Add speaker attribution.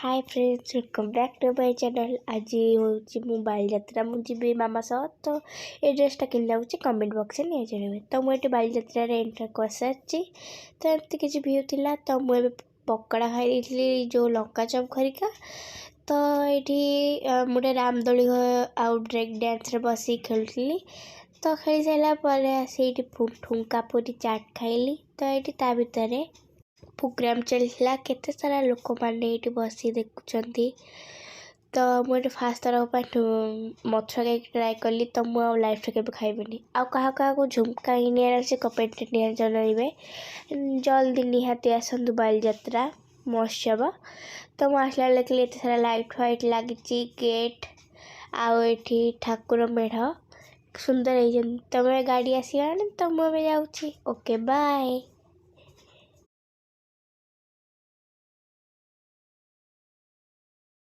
Speaker 1: Hi friends, welcome back to my channel. आज हूँ मु बालीजात्रा मुझे मामा सह तो ये ड्रेसटा कि कमेंट बॉक्स में नहीं जानवे। तो मुझे बालीजात्रा एंटर कर सारी तो एमती किसी व्यू थी तो मुझे पकड़ा खाई जो लंका चप खरिका। तो ये मुझे रामदोली आउ ब्रेक डांस बस खेलुली। तो खेल सारापर आसी ठुंका पूरी चाट खाइली। तो ये ता भितर प्रोग्राम चलता केते सारा लोक मैंने ये बसी देखुंट। तो मुझे फास्ट तरह मथुरा केक ट्राए कली। तो मुझे लाइफ के खाइबी आउ क्या झुमका ही कमेंट नि जनइबे। जल्दी निहाती आसतु बालीजात्रा महोत्सव। तो मुझे आसला देखिए ये सारा लाइट फाइट लगी गेट आउ ये ठाकुर मेढ़ सुंदर है। तुम गाड़ी आसला तो मुझे जाऊँगी। Okay bye.